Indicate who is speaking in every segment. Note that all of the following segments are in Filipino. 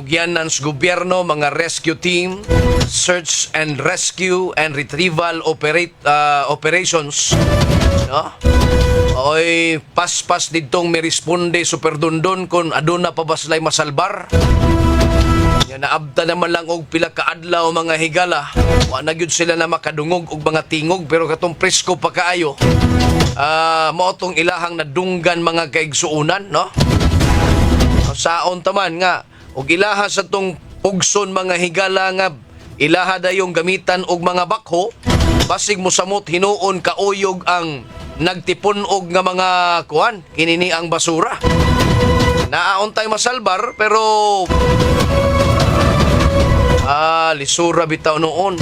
Speaker 1: Ginugyanan sa gobyerno, mga rescue team, search and rescue and retrieval operations. No? Oy, paspas didtong may responde superdundon kung aduna pa ba sila'y masalbar. Nga naabta naman lang og pila ka adlaw mga higala. Wa na gyud sila na makadungog og mga tingog pero katong presko pa kaayo. Mao tong ilahang nadunggan mga kaigsuunan, no? Saon taman nga og ilaha sa tong pugson mga higala nga ilaha dayong gamitan og mga bakho basig mo samot hinuon kauyog ang nagtipon og nga mga kuan kinini ang basura. Naaon tay masalbar pero lisura bitaw noon.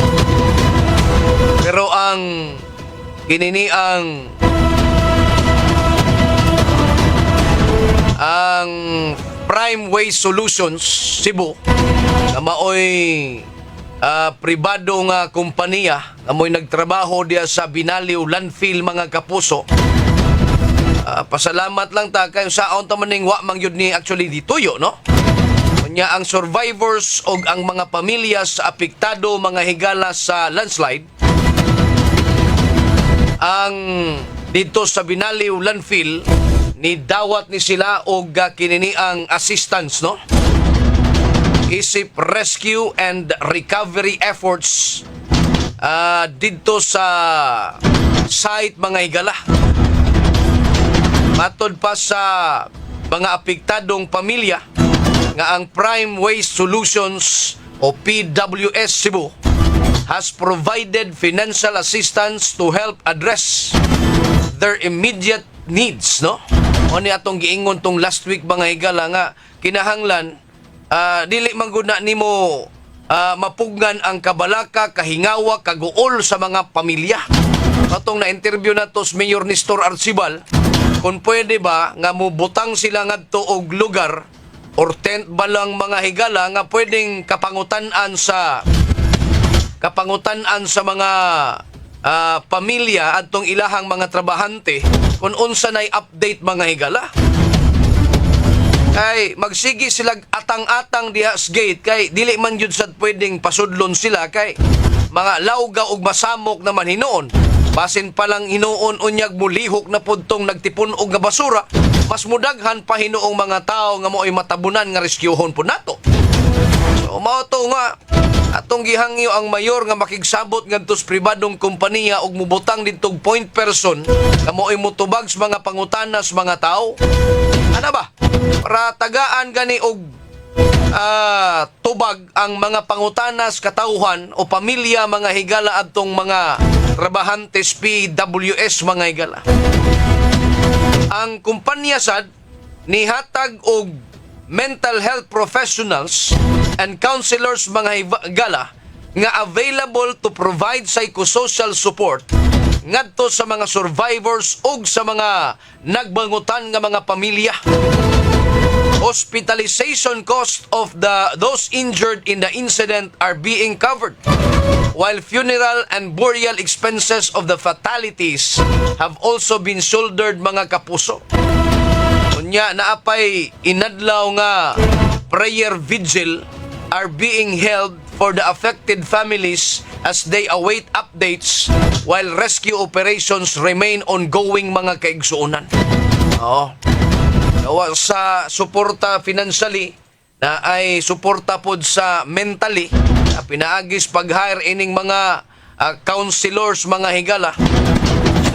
Speaker 1: Pero ang kinini ang Prime Waste Solutions Cebu na maoy pribado nga kompanya na mo'y nagtrabaho diya sa Binaliw Landfill mga kapuso. Pasalamat lang ta kay saon ta maning wa man gyud ni actually dituyo, no? Nya ang survivors og ang mga pamilya sa apektado mga higala sa landslide ang dito sa Binaliw Landfill ni dawat ni sila og kinini ang assistance, no? Isip rescue and recovery efforts dito sa site mga higala. Matod pa sa mga apektadong pamilya nga ang Prime Waste Solutions o PWS Cebu has provided financial assistance to help address their immediate needs, no? O ni atong giingon tong last week mga higala nga kinahanglan dili man gud na nimo mapugnan ang kabalaka, kahingawa, kaguol sa mga pamilya. Katong na-interview na to sa Mayor Nestor Arcibal, kung pwede ba nga mubutang sila ngadto og lugar or tent ba lang mga higala nga pwedeng kapangutan-an sa mga pamilya atong ilahang mga trabahante kung unsa nay update mga higala. Kay magsigi sila atang-atang diha sa gate kay dili man jud sad pwedeng pasudlon sila kay mga lawga ug masamok naman hinuon. Basin pa lang hinuon unyag mulihok na pudtong nagtipon og nga basura, mas mudaghan pa hinuong mga tao nga mo'y matabunan nga reskyuhon po nato. So mao to nga atong gihangyo ang mayor nga makigsabot ngadto sa pribadong kompanya og mubutang didtong point person nga mo'y mutubag sa mga pangutana sa mga tao. Ana ba? Para tagaan gani og tubag ang mga pangutanas katauhan o pamilya mga higala adtong mga trabahantes PWS mga higala. Ang kumpanya sad nihatag og mental health professionals and counselors mga higala nga available to provide psychosocial support ngadto sa mga survivors ug sa mga nagbangutan nga mga pamilya. Hospitalization cost of those injured in the incident are being covered, while funeral and burial expenses of the fatalities have also been shouldered mga kapuso. Unya naapay inadlaw nga prayer vigil are being held for the affected families as they await updates while rescue operations remain ongoing mga kaigsuonan. Sa suporta financially na ay suporta pod sa mentally na pinaagis pag-hire ining mga counselors mga higala,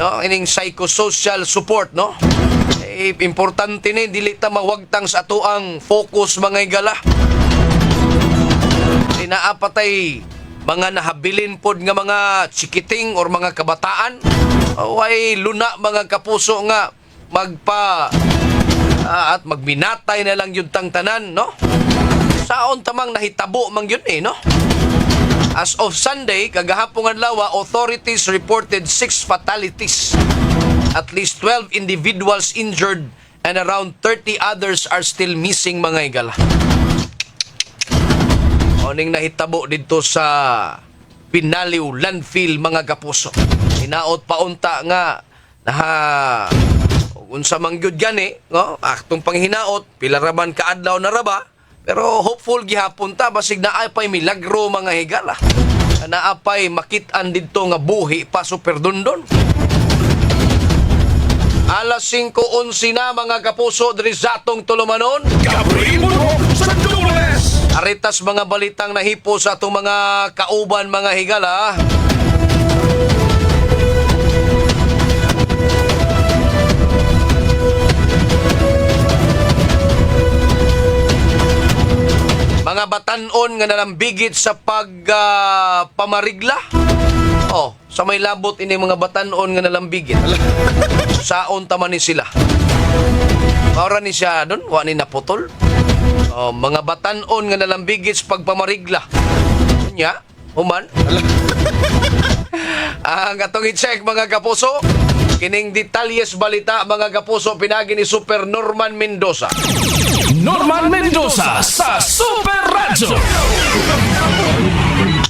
Speaker 1: no, ining psychosocial support, no. Importante ni dili ta mawagtang sa ato ang focus mga higala. Inaapatay mga nahabilin pod nga mga chikiting or mga kabataan ay luna mga kapuso nga at magminatay na lang yun tang tanan, no? Saon tamang nahitabo mang yun no? As of Sunday, kagahapong adlaw, authorities reported 6 fatalities. At least 12 individuals injured and around 30 others are still missing mga higala. Oning nahitabo dito sa Binaliw Landfill mga kapuso. Hinaot paunta nga unsa man gyud gani, no? Aktong panghinaot, pila raman kaadlaw na raba, Pero hopeful gihapon ta basig naay pay milagro mga higala. Naapay makit-an didto nga buhi pa Super Dondon. Alas 5:11 na mga kapuso diri sa atong tulumanon.
Speaker 2: Gabriel Bunhok sa Dules.
Speaker 1: Aritas mga balitang nahipo sa atong mga kauban mga higala. Mga batanon nga nalambigit sa pamarigla. Oh, sa may labot ini mga batanon nga nalambigit. Saon taman ni sila. Maura ni siya doon, wa ni naputol. Oh, mga batanon nga nalambigit sa pagpamarigla. Nya, human. Ang atong i-check mga kapuso. Kining detalyes balita mga kapuso pinagi ni Super Norman Mendoza.
Speaker 3: Norman Mendoza sa Super Radyo.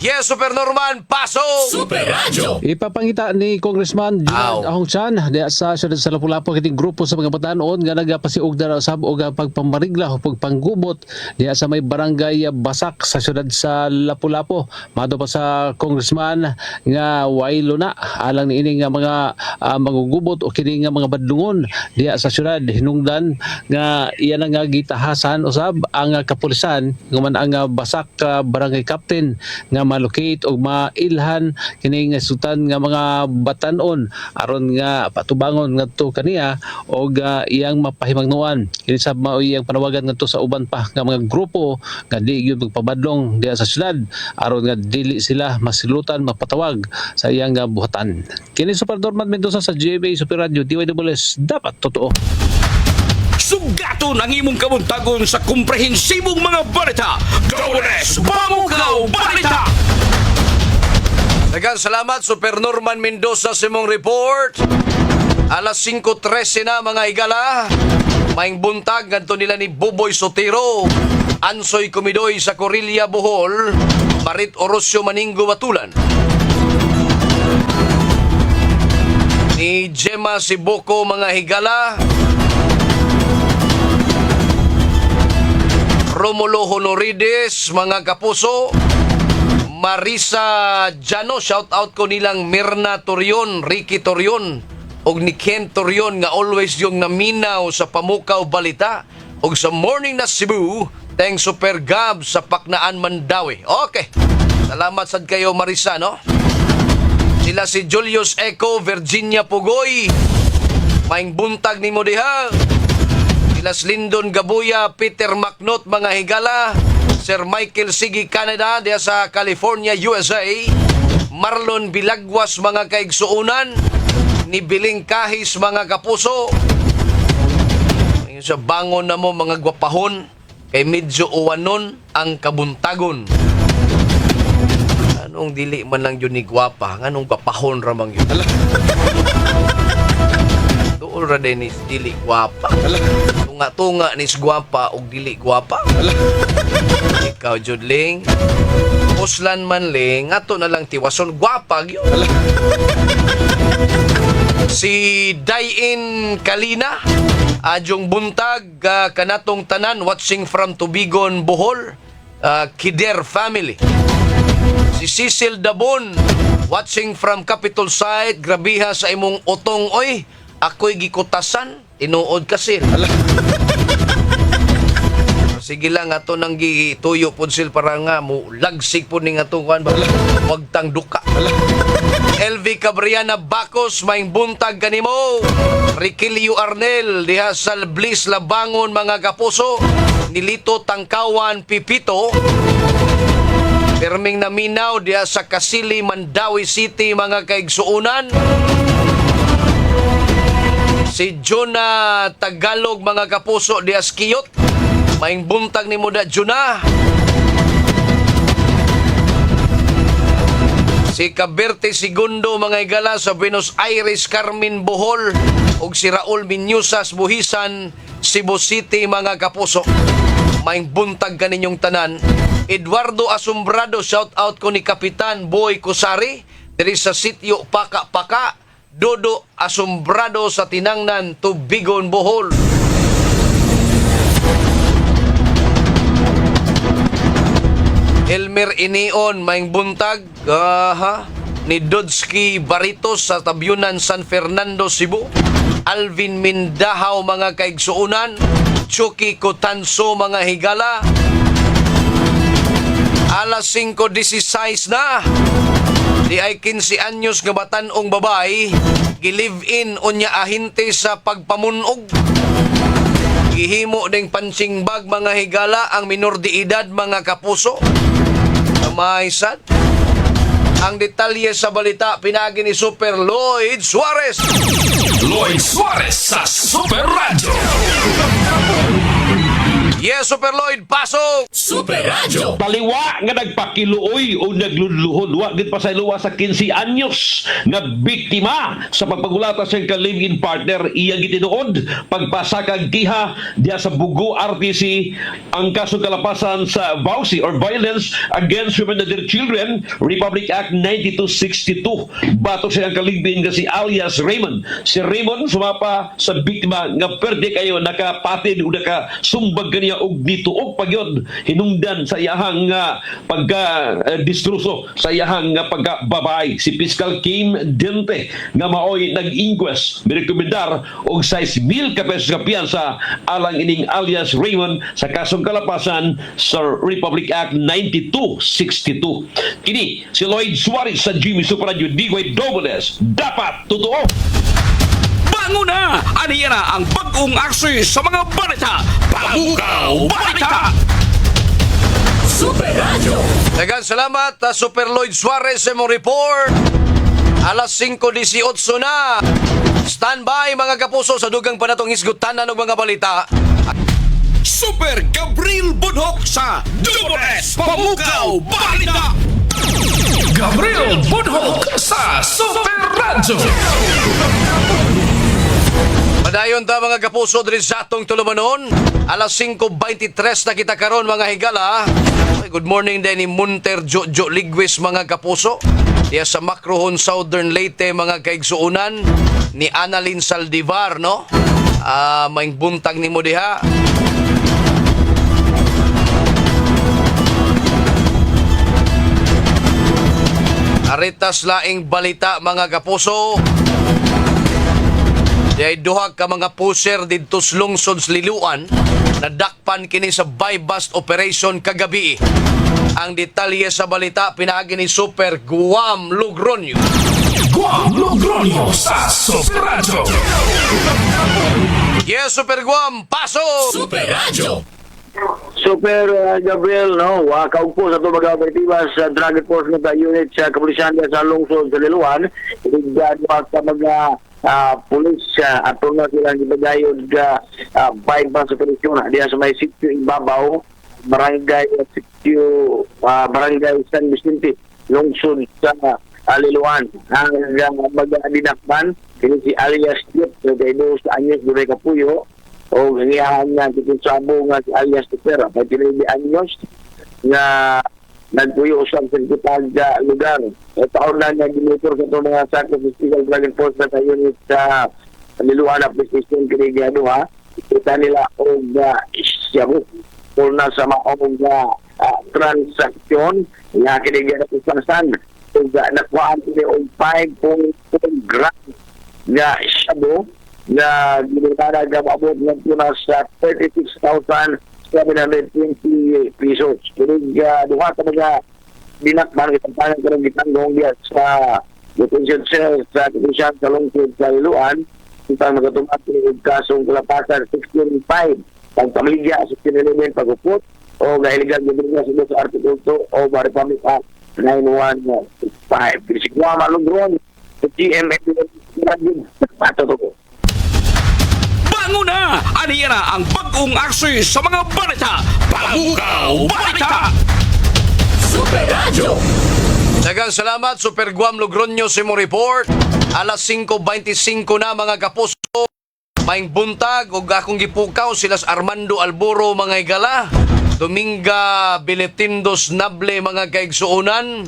Speaker 1: Yes, Super Norman, pasok!
Speaker 2: Super Radio.
Speaker 4: Ipapangita ni Congressman Junard Ahong Chan diya sa syudad sa Lapu-Lapu kiting grupo sa mga batanon nga nagapasiog na usab og pagpamarigla o pagpanggubot diya sa may barangay Basak sa syudad sa Lapu-Lapu. Mado pa sa Congressman nga waylo na alang niini nga mga magugubot o kini nga mga badlungon diya sa syudad hinungdan nga iyan nga gitahasan usab ang kapulisan nguman ang Basak barangay captain nga malocate o mailhan kini nga sutan nga mga batanon aron nga patubangon ngadto kaniya og iyang mapahimangnuan kini sab mao iyang panawagan ngadto sa uban pa nga mga grupo nga di gyud magpabadlong diya sa syudad aron nga dili sila masilutan mapatawag sa iyang buhatan. Kini Super Norman Mendoza sa GMA Super Radio DYWS dapat totoo.
Speaker 5: Sugaton ang imong kabuntagon sa komprehensibong mga balita. Gawres Bamukaw Balita.
Speaker 1: Daghang salamat Super Norman Mendoza sa imong report. Alas 5:13 na mga higala. Maing buntag ngadto nila ni Buboy Sotero, Ansoy Kumidoy sa Corilla Bohol, Marit Orosio Maninggo Batulan. Ni Gemma Siboko mga higala. Romulo Honorides mga kapuso. Marisa Jano, shout out ko nilang Mirna Torion, Ricky Torion og ni Ken Torion nga always yung naminaw sa Pamukaw Balita og sa Morning na Cebu teng Super Gab sa Paknaan Mandawi. Okay, salamat sad kayo Marisa, no? Sila si Julius Eco, Virginia Pugoy, maing buntag ni mo diha. Sila Lindon Gabuya, Peter Macnot mga higala, Sir Michael Sigi Canada diya sa California, USA, Marlon Bilagwas mga kaigsuunan, ni Biling Kahis mga kapuso. Ayun sa bangon na mo mga gwapahon, kay medyo uwanon ang kabuntagon. Anong dili man lang yun ni gwapa, anong gwapahon ramang yun. Tuol ra din is dili gwapa. Tunga-tunga nis gwapa og dili gwapa. Ikaw judling puslan man ling ato na lang tiwason gwapa gyud. Si Dayin Kalina adjong buntag kanatong tanan watching from Tubigon Bohol, Kider family. Si Cecil Dabon watching from Capitol Site, grabiha sa imong utong oy, ako'y gikutasan tinuod kasi. Sige lang ato nang gituyo pud sil para nga mo lagsig pud ning atong kuan ba wag tang duka. LV Cabriana Bacos maing buntag kanimo. Riquilio Arnel diha sa Bliss Labangon mga kapuso. Nilito Tangkawan Pipito. Perming naminaw diha sa Kasili Mandawi City mga kaigsuunan. Si Jonah Tagalog mga kapuso diha sa Kiyot. Maing buntag ni Muda Juna. Si Caberte Segundo mga igala sa Buenos Aires Carmen Bohol ug si Raul Minyusas Buhisan Cebu City mga kapuso. Maing buntag kaninyong tanan. Eduardo Asombrado, shout out ko ni Kapitan Boy Kusari diri sa sitio Paka-Paka. Dodo Asombrado sa Tinangnan, Tubigon, Bohol. Elmer Inion, maing buntag, ni Dodski Baritos sa Tabyunan, San Fernando, Cebu. Alvin Mindahaw, mga kaigsuunan. Chucky Cotanso, mga higala. Alas 5:16 na. Di ay 15 anyos nga batanong babae, gi-live-in unya ahinte sa pagpamunog. Gihimo ding punching bag, mga higala, ang minor de edad, mga kapuso. Kamaysan. Ang detalye sa balita, pinagi ni Super Lloyd Suarez.
Speaker 3: Lloyd Suarez sa Super Radio.
Speaker 1: Yes, Super Lloyd, pasok!
Speaker 3: Super Radio.
Speaker 6: Taliwa nga nagpakiluoy o nagluluhod wa gid pa sa iluwa sa 15 anyos nga biktima sa pagpagulata sa kang live-in partner iyang gitinuod pagpasakag kiha diya sa Bugo RTC ang kasong kalapasan sa VAUSI or Violence Against Women and Their Children Republic Act 9262. Batok siya ang kalibin nga si alias Raymond. Si Raymond sumapa sa biktima nga perde kayo nakapatid o nakasumbag kaniya og dituog pagyod hinungdan sa iyahang pagka-distruso sa iyahang pagka-babay. Si Fiscal Kim Dente nga maoy nag-inquest mirekomendar og 6,000 ka pesos ka piyansa alang ining alias Raymond sa kasong kalapasan sa Republic Act 9262. Kini si Lloyd Suarez sa Jimmy Super Radio Digway Dobles. Dapat totoo!
Speaker 2: Bango na! Aniya na ang bagong aksi sa mga balita. Bagukaw Balita!
Speaker 3: Super Radio.
Speaker 1: Daghang salamat, Super Lloyd Suarez sa mong report. Alas 5:18 na. Standby, mga kapuso, sa dugang panatong isgutanan ng mga balita.
Speaker 2: Super Gabriel Bunhok sa Double S Bagukaw Balita!
Speaker 3: Gabriel Bunhok sa Super Radio.
Speaker 1: Padayon ta, mga kapuso, diri sa atong tulumanon. Alas 5:23 na kita karon, mga higala. Good morning din ni Munter Jojo Ligwis, mga kapuso. Diya sa Macrohon, Southern Leyte, mga kaigsuunan. Ni Annalyn Saldivar, no? Maing buntag ni mo diha. Aritas laing balita, mga kapuso. Diay duha ka mga puser didto sa lungsod sa Liloan nadakpan kini sa buy-bust operation kagabi. Ang detalye sa balita pinagi ni Super Guam Logronyo.
Speaker 3: Guam Logronyo sa Super Radio.
Speaker 1: Yes, Super Guam, pasok!
Speaker 3: Super Radio.
Speaker 7: Super Gabriel, no, kaugpo sa ito mga operatiba sa Drug Enforcement Unit sa Kapulisan sa lungsod sa Liloan. Iligdadwa sa mga pulis at na silang ibagayod bypass operasyon diya sa may sitio Ibabaw, Barangay San Vicente, lungsod sa Liloan. Ang mag-dinakban, si alias Tip, nagkaido sa anyos Duray Kapuyo, o nangiyahan nga sabo nga si alias Tipera, may 3 anyos na nagpuyo usang sa kitag lugar. Taon na niya ginutor sa itong mga sakit ng Physical Drug Enforcement Unit sa Liloan Application Kinigado, ha. Kita nila o isyabu o na sa maong transaksyon nga kinigado isasan o nakuhaan nila o 5.4 grams nga isyabu na ginigado na maabot ng puna sa 36,720 pesos. Kinig duha ka mga dinakban itampangan ka ng gitanggong diya sa detention cell sa Kapulisan sa lungsod sa Liloan. Kita magatumat ng kasong kalapasan 16.5 pagpamilya 16.11 pag-upot o illegal gabinga sa Article 2 o Republic Act 9165. Kinisigwa malugron sa GMA patotoo.
Speaker 2: Bango na! Aniya na ang bagong aksi sa mga balita. Bagukaw Balita!
Speaker 3: Super Radio.
Speaker 1: Daghang salamat, Super Guam Logronyo sa mong report. Alas 5:25 na, mga kapuso. Maing buntag o akong gipukaw silas Armando Alboro, mga higala. Dominga Biletindos Nable, mga kaigsuunan.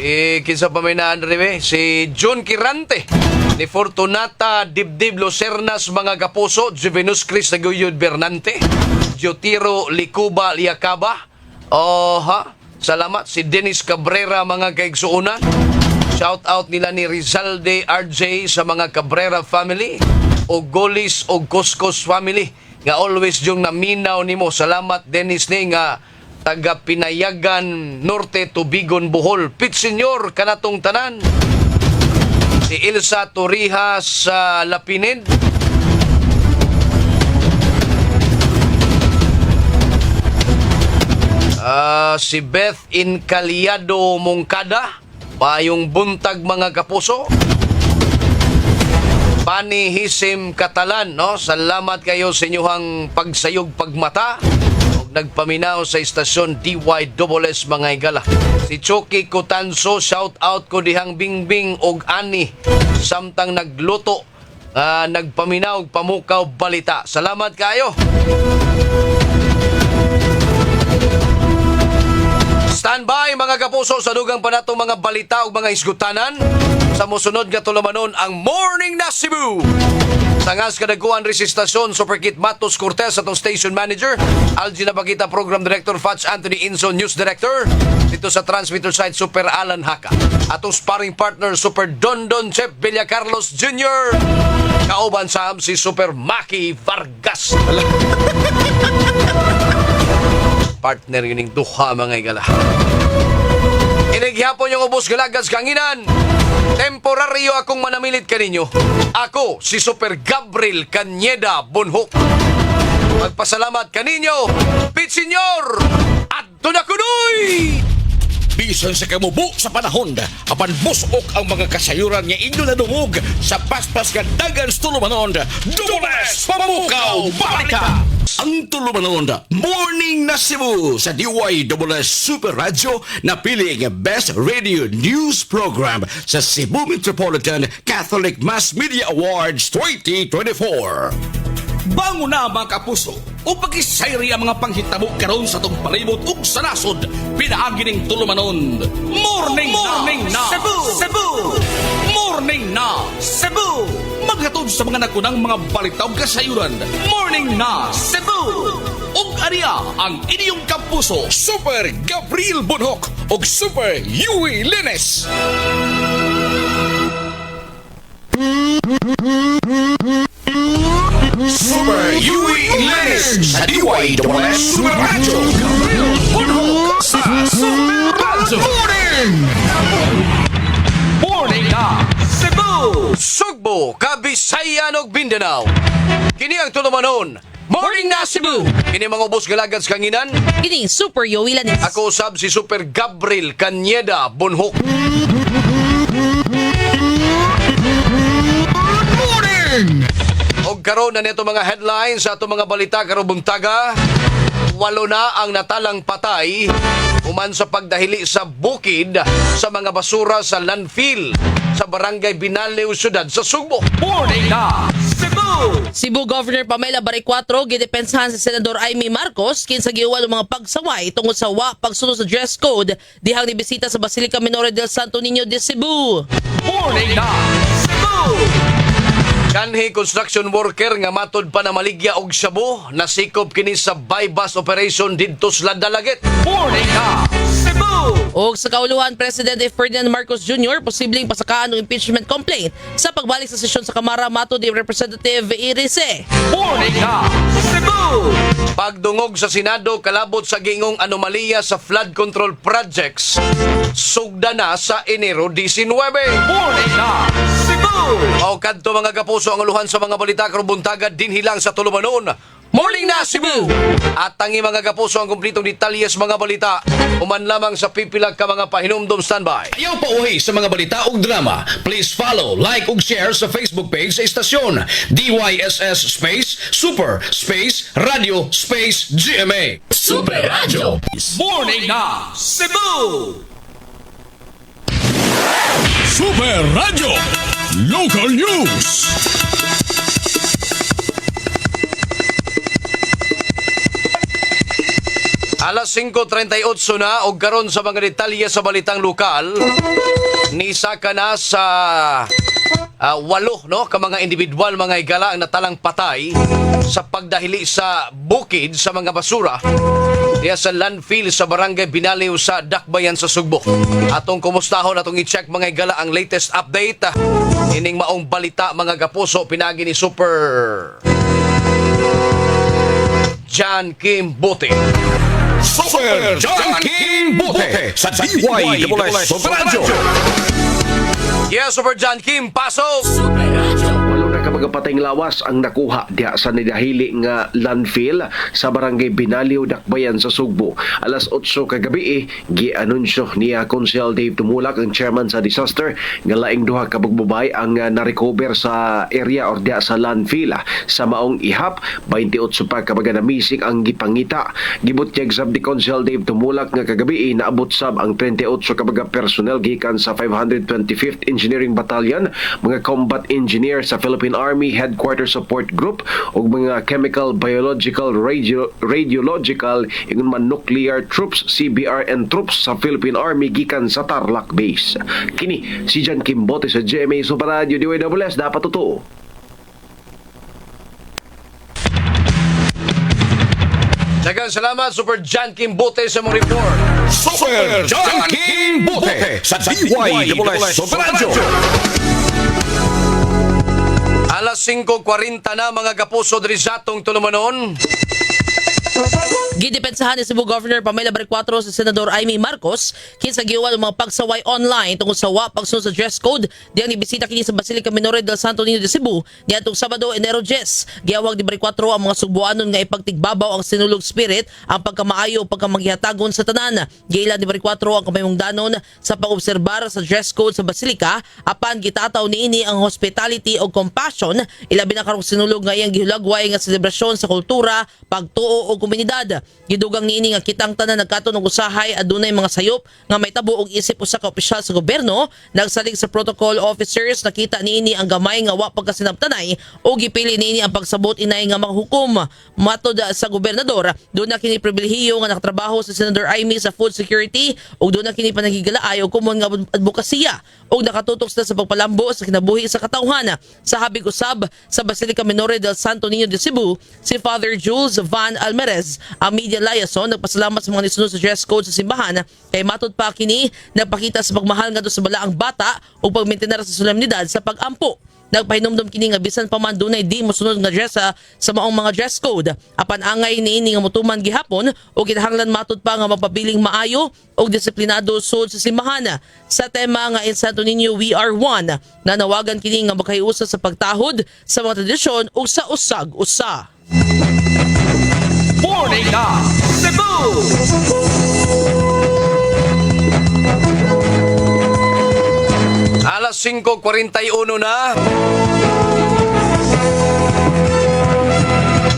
Speaker 1: Kinsa pa may naan rebe? Si John Kirante. Ni Fortunata Dibdib Lucernas mga kapuso. Juvenus Chris Naguyod Bernante. Jotiro Licuba Liacaba. Salamat. Si Dennis Cabrera mga kaigsuunan. Shout out nila ni Rizalde RJ sa mga Cabrera family. O Golis o Coscos family. Nga always yung naminaw nimo. Salamat Dennis ni nga taga Pinayagan Norte, Tubigon, Bohol. Pit Senyor kanatong tanan. Si Ilsa Torijas sa Lapinid. Si Beth Incaliado Mongkada. Payong buntag mga kapuso. Pani Hisim Katalan, no? Salamat kayo sa inyong pagsayog pagmata. Nagpaminaw sa istasyon DYSS mga igala. Si Choki Cotanzo, shout out ko dihang Bingbing og Ani samtang nagluto, nagpaminaw pamukaw balita. Salamat kayo. Standby mga kapuso sa dugang pa natong mga balita ug mga isgutanan. Sa mosunod nga tulumanon ang Morning na Cebu. Sangas kadaguan resistasyon Superkit Matos Cortez atong station manager, Algie Nabagita program director Fats Anthony Inzo news director dito sa transmitter site Super Alan Haka. Atong sparring partner Super Dondon Chef Villa Carlos Jr. Kauban sa si Super Maki Vargas. Partner yun yung duha mga igala. Inighapon yung ubos galagas kanginan. Temporaryo akong manamilit kaninyo. Ako, si Super Gabriel Cañeda Bonhoc. Magpasalamat kaninyo, Pit Senyor, at tunakunoy!
Speaker 5: Bisan sa kamubo sa panahon, apan busok ang mga kasayuran nga inyo nadungog sa paspas nga dagan sa tulumanon. Dubles Pamukaw Balita! Ang tulumanon, Morning na Cebu sa DYSS Super Radio na piling Best Radio News Program sa Cebu Metropolitan Catholic Mass Media Awards 2024. Bango na mga kapuso o pag-isayri ang mga panghitabo karon sa itong palibot ug sa nasod. Pinaagi ning tulumanon. Morning na Cebu! Morning na Cebu! Maghatod sa mga nakunang mga balita ug kasayuran. Morning na Cebu! Ug ariya ang inyong kapuso, Super Gabriel Bonhoc ug Super Yui Lines. Super Yui Lines sa DYSS Super Radio. Gabriel Bonhoc sa Super Radio. Morning na Cebu!
Speaker 1: Sugbo, Kabisayan ug Mindanao. Kini ang tulumanon. Morning na Cebu! Kini mga ubos galagad sa kanginan.
Speaker 8: Kini Super Yowie Lanes.
Speaker 1: Ako sab si Super Gabriel Cañeda Bonhoc. Og karon na nito mga headlines sa ato mga balita karong buntaga. 8 na ang natalang patay uman sa pagdahili sa bukid sa mga basura sa landfill sa barangay Binaleo Syudad sa Sugbo.
Speaker 5: Morning na Cebu!
Speaker 8: Cebu Governor Pamela Baricuatro gidepensahan sa Senador Amy Marcos kinsa giuwal ang mga pagsaway tungod sa pagsunod sa dress code dihang nibisita sa Basilica Minore del Santo Niño de Cebu.
Speaker 5: Morning na Cebu!
Speaker 1: Kanhi construction worker nga matod pa na maligya og Shabu nasikop kini sa bypass operation didto sa Dalagit.
Speaker 5: Morning na Cebu!
Speaker 8: Og sa kauluhan, Presidente Ferdinand Marcos Jr. posibleng pasakaan ng impeachment complaint sa pagbalik sa sesyon sa Kamara matod ni Representative Irice.
Speaker 5: Morning na Cebu!
Speaker 1: Pagdungog sa Senado kalabot sa gingong anomalya sa flood control projects sugda na sa Enero 19.
Speaker 5: Morning na Cebu!
Speaker 1: O kadto mga kapuso ang uluhan sa mga balita karong buntaga dinhi lang sa tulumanon. Morning na Cebu! At tangi mga kapuso ang kumplitong detalyes mga balita uman lamang sa pipilag ka mga pahinumdom standby.
Speaker 5: Ayaw pauwi sa mga balita ug drama. Please follow, like ug share sa Facebook page sa istasyon DYSS Space Super Space Radio Space GMA. Super Radio. Morning na Cebu! Super Radio. Local News.
Speaker 1: Alas 5:38 na og karon sa mga detalye sa balitang lokal. Nisaka na sa 8 no ka mga individual mga higala ang natalang patay sa pagdahili sa bukid sa mga basura diya sa landfill sa barangay Binaliw sa Dakbayan sa Sugbo. Atong kumustahon atong i-check mga higala ang latest update. Ining maong balita mga kapuso pinagi ni Super John Kim Bote.
Speaker 5: Super John King Bote sa DYWS Super Radio.
Speaker 1: Yeah, Super John Kim, pasok!
Speaker 9: Walo na kapagapatayng lawas ang nakuha diha sa nidahili nga landfill sa barangay Binaliw, Dakbayan sa Sugbo. Alas 8 kagabi gianunsyo niya Konsel Dave Tumulak, ang chairman sa disaster, nga laing duha ka babae ang na-recover sa area or diha sa landfill. Sa maong ihap, 28 pa kabaga na missing ang gipangita. Gibutyag sab ni Konsel Dave Tumulak nga kagabi naabot sab ang 28 kabaga personnel gikan sa 525th Engineering Battalion, mga combat engineer sa Philippine Army Headquarters Support Group ug mga chemical, biological, radiological ingon man nuclear troops, CBRN troops sa Philippine Army gikan sa Tarlac Base. Kini si John Kimbote sa GMA Super Radio DYWS, dapat totoo.
Speaker 1: Daghang salamat Super John Kim Bote sa mong report.
Speaker 5: Super John King Bote sa DYWS Super Radio.
Speaker 1: Alas 5:40 na mga kapuso diri sa atong tulumanon.
Speaker 8: Gidepensahan ni Cebu Governor Pamela Barriquatro sa Senador Amy Marcos kinsa giwal ang mga pagsaway online tungkol sa wa pagsunod sa dress code diyang nibisita kini sa Basilica Menor del Santo Niño de Cebu niadtong Sabado, Enero 10. Giawag ni Barriquatro ang mga Subuanon nga ipagtigbabaw ang sinulog spirit, ang pagkamaayo ug pagkamaghihatagon sa tanan. Giila ni Barriquatro ang kamayungdanon sa pag-obserbar sa dress code sa Basilica apan gitataw niini ang hospitality o compassion ilabi na karong sinulog nga iyang gihulagway nga selebrasyon sa kultura, pagtuo o komunidad. Gidugang niini nga kitang tanan nagkatunog usahay adunay mga sayop nga may tabo og isip usa ka opisyal sa gobyerno. Nagsalig sa protocol officers, nakita niini ang gamay nga wa pagkasinabtanay o gipili niini ang pagsabot inay nga manghukom. Matod sa gobernador, doon na kini pribilehiyo nga nakatrabaho sa Senador Amy sa food security ug doon na kini panagigalaay og common nga advokasya ug nakatutok sa pagpalambo sa kinabuhi sa katawhan. Sa habig usab sa Basilica Menor del Santo Niño de Cebu, si Father Jules Van Almerez, ang media liaison, nagpasalamat sa mga nisunod sa dress code sa simbahan kay matod pa kini nagpakita sa pagmahal nga do sa balaang bata ug pagmintenar sa solemnidad sa pag-ampo. Nagpahinumdum kini nga bisan pa man dunay di mosunod nga dress sa maong mga dress code. Apan angay niini nga mutuman gihapon o kinahanglan matod pa nga magpabiling maayo o disiplinado sud sa simbahan. Sa tema nga in Santo Niño We Are One, nanawagan kini nga makahiusa sa pagtahod sa mga tradisyon ug sa usag-usa.
Speaker 2: Morning na Cebu!
Speaker 1: Alas 5:41 na.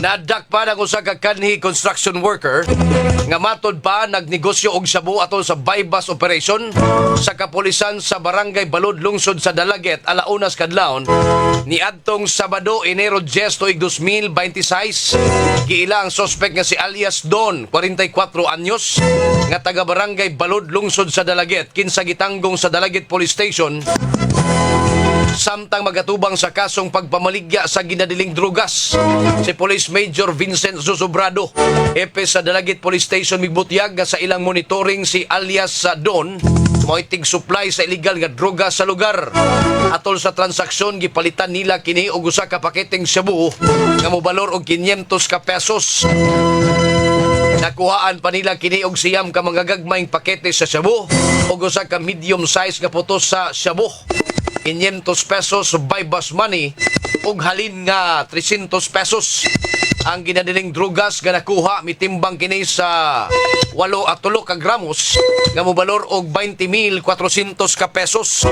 Speaker 1: Nadakpan ang usa ka kanhi construction worker nga matod pa nagnegosyo og shabu atol sa bypass operation sa kapulisan sa barangay Balod, lungsod sa Dalaget, alaunas kadlawon niadtong Sabado, Enero 10 tuig 2026. Giila ang suspect nga si alias Don, 44 anyos, nga taga barangay Balod, lungsod sa Dalaget, kinsa gitanggong sa Dalaget Police Station samtang magatubang sa kasong pagpamaligya sa ginadiling drugas. Si Police Major Vincent Zuzubrado, epe sa Dalagit Police Station migbutyag nga sa ilang monitoring si alias Don moitig supply sa illegal nga droga sa lugar. Atol sa transaksyon gipalitan nila kini og usa ka paketeng shabu nga mobalor og 500 ka pesos. Nakuhaan pa nila kini og siyam ka mga gagmayng pakete sa shabu ug usa ka medium size nga putos sa shabu. 500 pesos by bus money ug halin nga 300 pesos. Ang ginadiling drugas nga nakuha mitimbang kini sa 8 ka gramos nga mobalor og 20,400 ka pesos.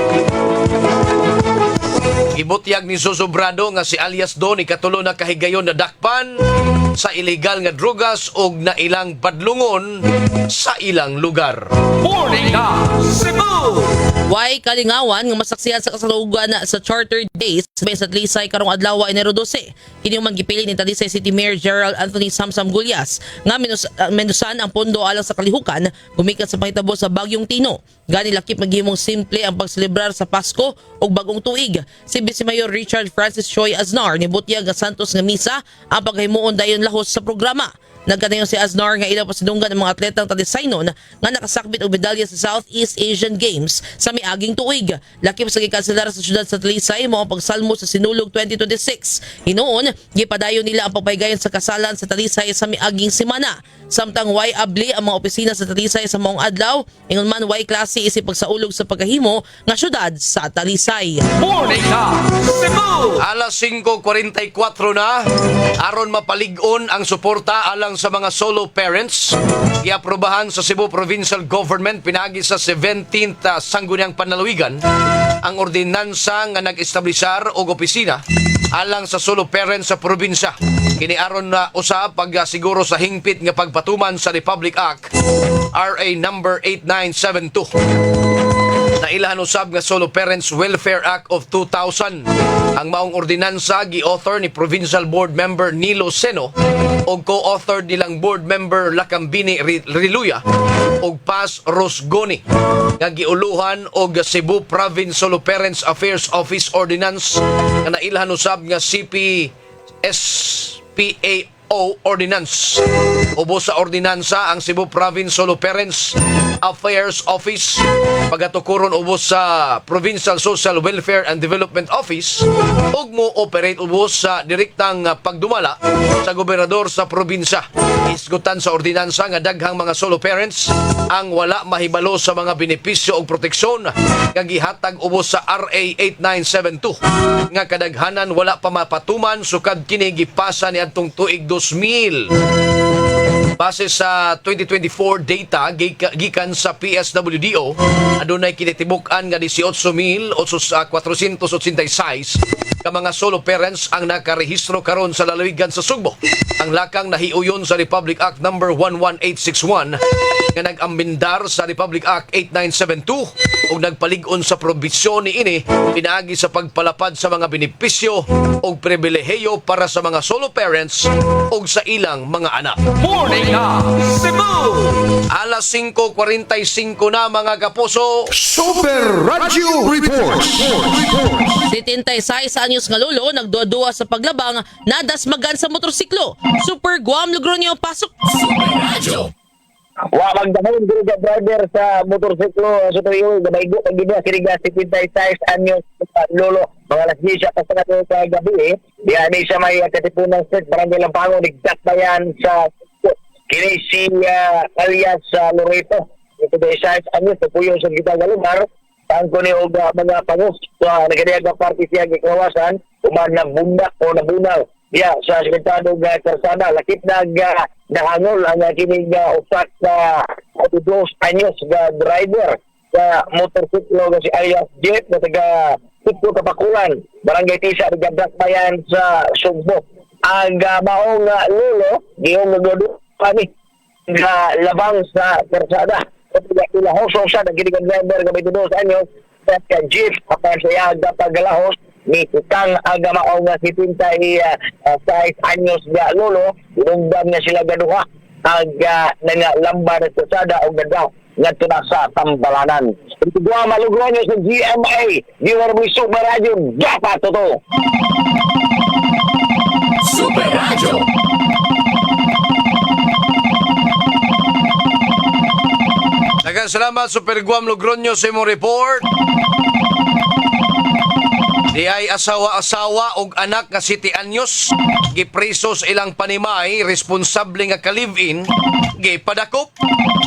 Speaker 1: Ibutyag ni Zuzubrado nga si alias Don ikatulo na kahigayon na dakpan sa illegal nga drugas ug na ilang padlungon sa ilang lugar.
Speaker 2: Morning na Cebu!
Speaker 8: Way kalingawan nga masaksihan sa kasalugan sa Charter Days sa Talisay karong adlaw Enero 12. Kini man gipili ni Talisay City Mayor Gerald Anthony Samsam Gulyas nga menusan ang pondo alang sa kalihukan gumikan sa pangitabo sa Bagyong Tino. Gani lakip maghimong simple ang pagselebrar sa Pasko ug bagong tuig. Si Vice Mayor Richard Francis Choi Aznar nibutyag nga santos nga misa ang paghimuon dayon lahos sa programa. Nagkanayon si Aznar nga ilaw pasidunggan ng mga atletang Talisaynon nga nakasakbit og medalya sa Southeast Asian Games sa miaging tuig. Lakip sa gikanselar sa syudad sa Talisay mao ang pagsalmo sa Sinulog 2026. Hinuon, gipadayon nila ang pagpaygayon sa kasalan sa Talisay sa miaging semana. Samtang way abli ang mga opisina sa Talisay sa maong adlaw, ingon man way klase isip pagsaulog sa pagkahimo nga syudad sa Talisay.
Speaker 2: Morning na Cebu!
Speaker 1: Alas 5:44 na, aron mapalig-on ang suporta alang sa mga solo parents. Iaprobahan sa Cebu Provincial Government pinagi sa 17th Sangguniang Panlalawigan ang ordinansa nga nag-establisar og opisina alang sa solo parents sa probinsya. Kini aron na usab pagsiguro sa hingpit nga pagpatuman sa Republic Act RA number 8972. Nailahan usab nga Solo Parents Welfare Act of 2000. Ang maong ordinansa gi-author ni Provincial Board Member Nilo Seno o co-author nilang Board Member Lakambini Riluya o Paz Rosgoni nga giuluhan og Cebu Province Solo Parents Affairs Office Ordinance nga nailahan usab nga CPSPAO Ordinance. Ubos sa ordinansa ang Cebu Province Solo Parents Affairs Office pagatukuron ubos sa Provincial Social Welfare and Development Office ug mo operate ubos sa direktang pagdumala sa gobernador sa probinsya. Isgutan sa ordinansa nga daghang mga solo parents ang wala mahibalo sa mga benepisyo ug proteksyon nga gihatag ubos sa RA 8972 nga kadaghanan wala pa mapatuman sukad kini gipasa niadtong tuig 2000. Base sa 2024 data gikan sa PSWDO, adunay kinitibuk-an nga 18,486 ka mga solo parents ang nakarehistro karon sa lalawigan sa Sugbo. Ang lakang nahiuyon sa Republic Act number 11861 nga nag-ambindar sa Republic Act 8972 ug nagpalig-on sa probisyon niini pinaagi sa pagpalapad sa mga benepisyo ug pribilehiyo para sa mga solo parents ug sa ilang mga anak.
Speaker 2: Morning na Cebu!
Speaker 1: Alas 5:45 na mga kapuso.
Speaker 3: Super Radio Report.
Speaker 8: 76 anyos nga lolo nagduwa-duwa sa paglabang nadasmagan sa motorsiklo. Super Guam Logronyo pasok.
Speaker 7: Wa magdamon gud driver sa motorsiklo sa tuyo gabaygo pag gid kiniga 76 anyos lolo mga alas 10 pa sa gabi diya ni siya may katipunan sa barangay Lampango nigdakbayan sa kini si alias Loreto 76 anyos puyo sa gitang lugar tangko ni og mga pangos nagadiag party siya gikawasan kuman nabundak o nabunaw diya sa sekretado nga karsada lakip nahangol ang kining upat sa 2 anyos nga driver sa motorsiklo nga si alias Jeep na taga Tikto Kapakulan barangay Tisa Nagdakbayan sa Sugbo ang maong lolo giyong nagdudu kami nga labang sa karsada ilahos sa nagkinig driver nga 22 anyos sa Jeep kapag siya paggalahos ni kang aga maong 76 anyos nga lolo inungdan nga sila gaduha aga nangalambar sa sada o gadaw ngadto na sa Tambalanan. Ito duha malugron sa GMA Viewer mo Super Radio dapat to.
Speaker 3: Super Radio.
Speaker 1: Daghang salamat Super Guam Logronyo sa imong report. Di ay asawa-asawa og anak nga 7 anyos gipreso sa ilang panimay responsable nga ka-live-in gipadakop.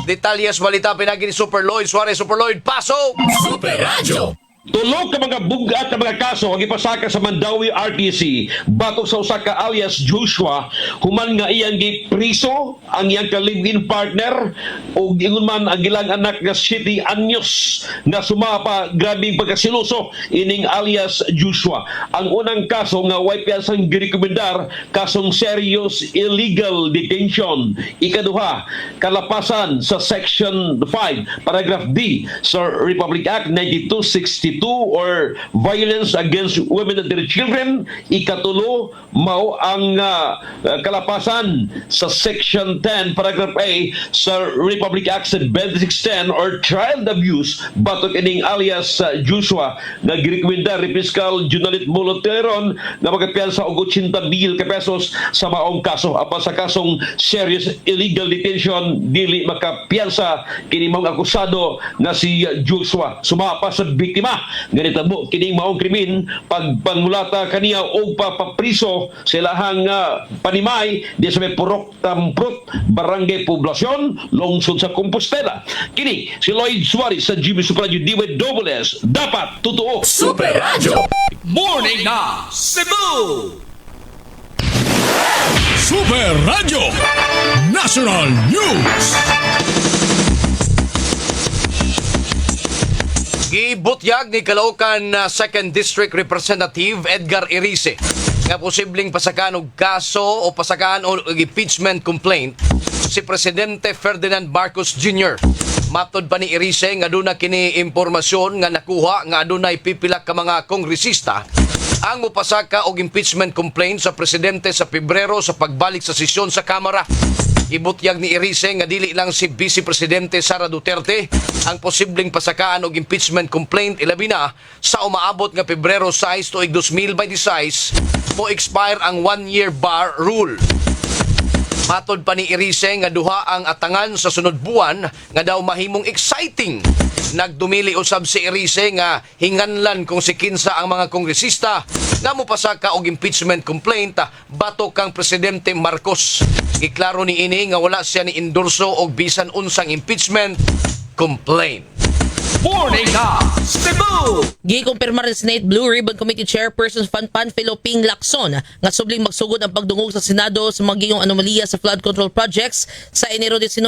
Speaker 1: Detalyes balita pinagi ni Super Lloyd Suarez. Super Lloyd, pasok!
Speaker 3: Super Radio.
Speaker 6: Tulo ka mga bugat na mga kaso ang ipasaka sa Mandawi RTC batok sa usa ka alias Joshua human nga iyang gipriso ang iyang ka-live-in partner o ingon man ang ilang anak nga City Anyos nga sumapa grabing pagkasiloso ining alias Joshua. Ang unang kaso nga way piyasang girekomendar kasong serious illegal detention. Ikaduha, kalapasan sa Section 5, Paragraph D sa Republic Act 9262 or violence against women and their children. Ikatulo, mao ang kalapasan sa Section 10, Paragraph A sa Republic Act 2610 or child abuse batok ining alias Joshua nga girekomendar ni Fiscal Junalit Moloteron nga magkapiyansa og 80,000 ka pesos sa maong kaso. Apan sa kasong serious illegal detention dili makapiyansa kini maong akusado nga si Joshua. Sumapa sa biktima ganitabo kining maong krimen pagpangulata kaniya og papapriso sa ilahang panimay di sa may Purok Tamprut, Barangay Poblasyon, lungsod sa Compostela. Kini si Lloyd Suarez sa GB Super Radio DWS. Dapat totoo.
Speaker 3: Super Radio.
Speaker 2: Morning na Cebu!
Speaker 3: Super Radio. National News.
Speaker 1: Gibutyag ni Caloocan 2nd District Representative Edgar Erice nga posibleng pasakaan og kaso o pasakaan o impeachment complaint si Presidente Ferdinand Marcos Jr. Matod pa ni Erice nga aduna kini impormasyon nga nakuha nga adunay pipila ka mga kongresista ang mupasaka og impeachment complaint sa presidente sa Pebrero sa pagbalik sa sesyon sa Kamara. Ibutyag ni Erice nga dili lang si Vice Presidente Sara Duterte ang posibleng pasakaan og impeachment complaint ilabi na sa umaabot nga Pebrero 6 tuig 2026 mo expire ang 1-year bar rule. Matod pa ni Erice nga duha ang atangan sa sunod buwan nga daw mahimong exciting. Nagdumili usab si Erice nga hinganlan kung si kinsa ang mga kongresista nga mopasaka og impeachment complaint batok kang Presidente Marcos. Giklaro ni ini nga wala siya ni endorso og bisan unsang impeachment complaint.
Speaker 2: Morning na Cebu!
Speaker 8: Gikumpirmar ni Senate Blue Ribbon Committee Chairperson Panfilo Ping Lacson nga subling magsugod ang pagdungog sa Senado sa mga gingong anomalya sa flood control projects sa Enero 19.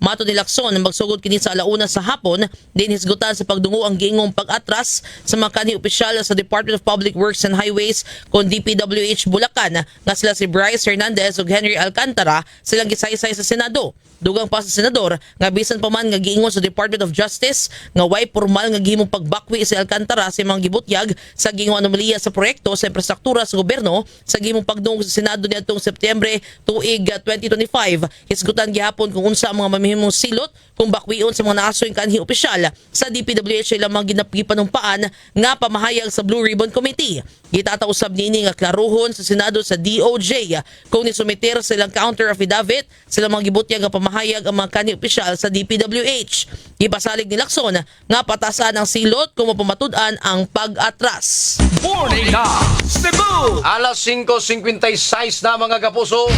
Speaker 8: Matod ni Lacson na magsugod kini sa alauna sa hapon din hisgutan sa pagdungo ang gingong pag-atras sa mga kanhi opisyal sa Department of Public Works and Highways kon DPWH Bulacan nga sila si Bryce Hernandez ug Henry Alcantara silang gisaysay sa Senado. Dugang pa sa senador nga bisan pa man nga giingon sa Department of Justice nga way formal nga gihimong pagbakwi si Alcantara sa mga gibutyag sa gingong anomalya sa proyekto sa infrastruktura sa gobyerno sa gihimong pagdungog sa Senado niadtong Setyembre tuig 2025. Hisgutan gihapon kung unsa ang mga mamihimong silot kung bakwion sa mga naasoy kanhi opisyal sa DPWH ilang mga ginapanumpaan nga pamahayag sa Blue Ribbon Committee. Gitatausab nini nga klaruhon sa Senado sa DOJ kung nisumiter silang counter affidavit silang mga gibutyag nga pamahayag ang mga kanhi opisyal sa DPWH. Gipasalig ni Lacson nga patasan ang silot kung mapamatud-an ang pag-atras.
Speaker 2: Morning na Cebu!
Speaker 1: Alas 5:56 na mga kapuso.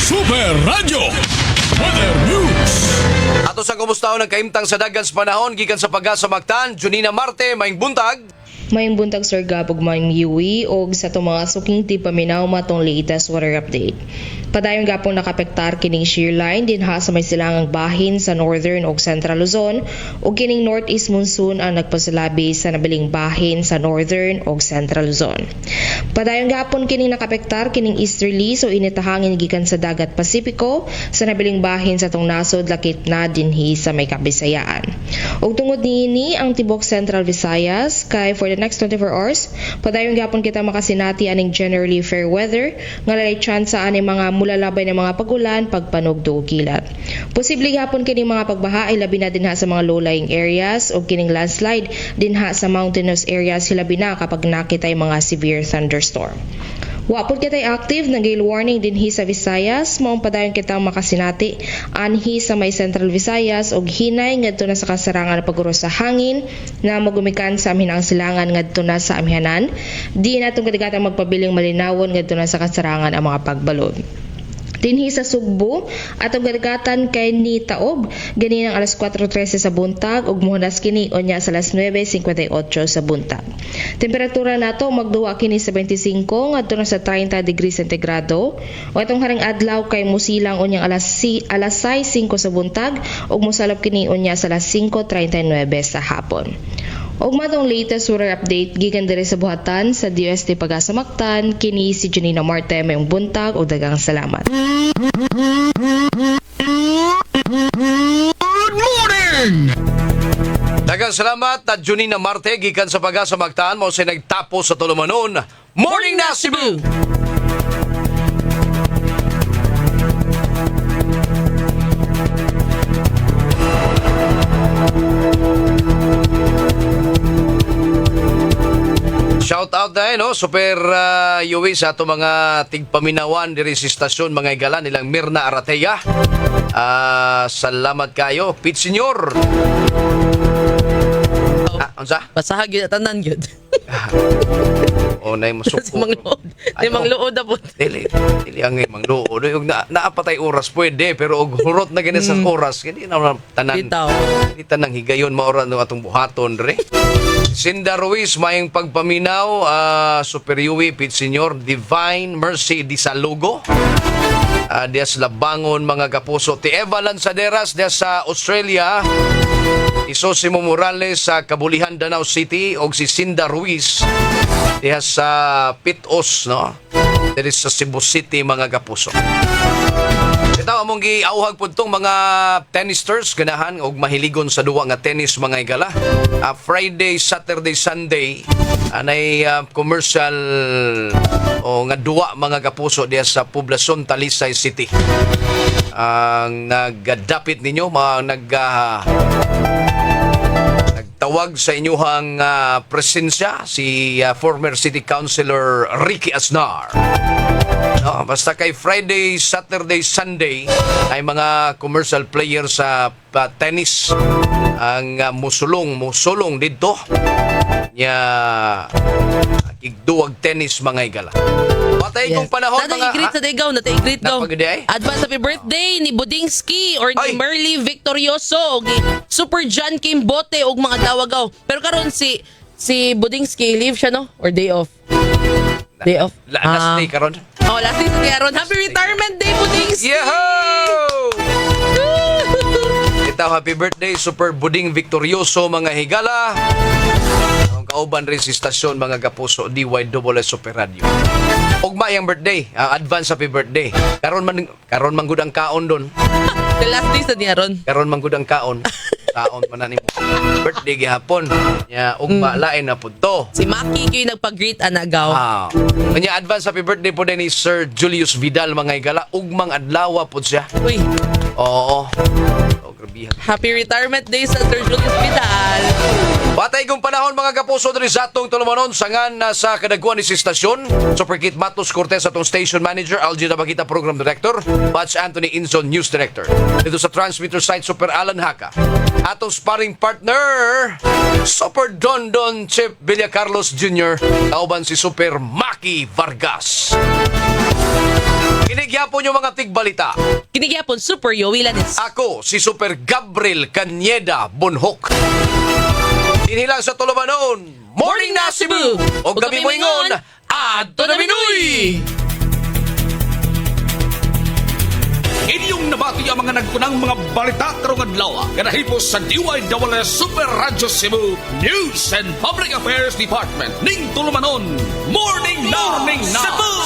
Speaker 3: Super Radio. Weather News.
Speaker 1: Ato sa kumustaon nagkaimtang sa dagan sa panahon gikan sa Pag-asa Mactan, Junina Marte, maing buntag.
Speaker 10: Mayong buntag Sir Gabog Mayong Yui og sa itong mga suking tipaminaw matong latest weather update. Padayong gapong nakapektar kining shear line din ha sa may silangang bahin sa northern ug central Luzon ug kining northeast monsoon ang nagpasalabi sa nabiling bahin sa northern ug central Luzon. Padayong gapon kining nakapektar kining easterly so initahangin gikan sa dagat Pasipiko sa nabiling bahin sa tong nasod lakip na dinhi sa may Kabisayaan. Ug tungod niini ang tibok Central Visayas kay for the next 24 hours padayong gapon kita makasinati aning generally fair weather nga lalay chance ani mga mulalabay ng mga pagulan, pagpanugdo o kilat. Posible gapon kining mga pagbaha ay labi na dinha sa mga low-lying areas o kining landslide dinha sa mountainous areas labi na kapag nakita yung mga severe thunderstorm. Wapod kitay active ng gale warning dinhi sa Visayas, maong padayon kitang makasinati anhi sa may Central Visayas og hinay ngadto na sa kasarangan na paguro sa hangin na magumikan sa amhinang silangan ngadto na sa amhanan. Di natong kadigatang magpabiling malinawon ngadto na sa kasarangan ang mga pagbalod. Dinhi sa Sugbo atong gadagatan kay ni Taob gani ng alas 4:13 sa buntag ug mohunas kini unya sa alas 9:58 sa buntag. Temperatura nato magduwa kini sa 25 ngadto na sa 30 degrees sentigrado. O atong haring adlaw kay musilang unyang alas 6:05 sa buntag ug mosalop kini unya sa alas 5:39 sa hapon. Og matong latest weather update gikan diri sa buhatan sa DOST Pagasamaktan, kini si Janina Marte mayong buntag ug daghang salamat.
Speaker 1: Daghang salamat at Junina Marte gikan sa Pagasamaktan mo sa nagtapos sa tulumanon. Morning na Cebu. Shout out na no, Super Yui sa ato mga tigpaminawan diri sa istasyon mga igala nilang Mirna Arateya. Salamat kayo, Pit Senyor. Unsa?
Speaker 8: Basahag yun at tanan yun.
Speaker 1: O nay masuko.
Speaker 8: Si mangluod. Di mangluod na po.
Speaker 1: Dili ang mangluod. Yung naapatay oras pwede pero og hurot na gani sa oras hindi na tanan. Hindi tanang higayon maoran ng atong buhaton dre. Sinda Ruiz mayang pagpaminaw, Super Yui, Pit Senyor, Divine Mercy di Salugo. Diya sa Labangon mga kapuso. Ti Eva Lanzaderas diya sa Australia. Isosimo Morales sa Kabulihan, Danau City og si Sinda Ruiz diya sa Pitos, no? Diri sa Cebu City mga kapuso. Ito among giauhag pud tong mga tennisters ganahan og mahiligon sa duwa nga tennis mga igala. Friday, Saturday, Sunday anay commercial o nga duwa mga kapuso diya sa poblasyon Talisay City. Ang nagdapit ninyo nagtawag sa inyuhang presensya si former City Councilor Ricky Aznar. No, basta kay Friday, Saturday, Sunday ay mga commercial players sa tennis ang musulong dito nya igduwag tennis mga igala. Patay kong panahon mga
Speaker 8: Nata-i-greet sa Degaw, nata-i-greet daw.
Speaker 1: Napagday?
Speaker 8: Advance happy birthday ni Budingsky or ni
Speaker 1: Ay!
Speaker 8: Merly Victorioso, Super John Kim Bote og mga dawagaw. Pero karon si Budingsky leave siya no or day off? Day off.
Speaker 1: Last day karon.
Speaker 8: Oh, last day sa karon. Happy retirement day Budingsky.
Speaker 1: Yahoo! Ito, happy birthday, Super Buding Victorioso, mga higala. Ang kauban rin si stasyon, mga kapuso, DYSS Super Radio. Ugma yung birthday, advance happy birthday. Karon man gud ang kaon doon.
Speaker 8: The last day sa niyaron.
Speaker 1: Karon man gud ang kaon. Kaon man na nimo. Birthday gihapon. Ya, ugma lain na pud to.
Speaker 8: Si Maki kay nagpag-greet anagaw.
Speaker 1: Kanya advance happy birthday po din ni Sir Julius Vidal, mga higala. Ugmang adlaw po siya.
Speaker 8: Uy.
Speaker 1: Oo.
Speaker 8: Happy retirement day sa Sir Julius Vidal.
Speaker 1: Patay kong panahon mga kapuso diri sa atong tulumanon sangan na sa kadagkuan ni si stasyon. Super Kit Matos Cortez atong station manager, Algie Nabagita program director, Batch Anthony Inzon news director. Dito sa transmitter site Super Alan Haka. Atong sparring partner Super Don Chip Villa Carlos Jr. Kauban si Super Maki Vargas. Kinigyapon yung mga tigbalita.
Speaker 8: Kinigyapon Super Yowie Lanis.
Speaker 1: Ako si Super Gabriel Canyeda Bonhok. Inilang sa tulumanon, Morning na Cebu! O gabi mo ingon, Adto na Binoy!
Speaker 2: Inyong nabati ang mga nagpunang mga balita karong adlaw. Kanahipos sa DYSS Super Radio Cebu News and Public Affairs Department ning tulumanon, Morning na Cebu!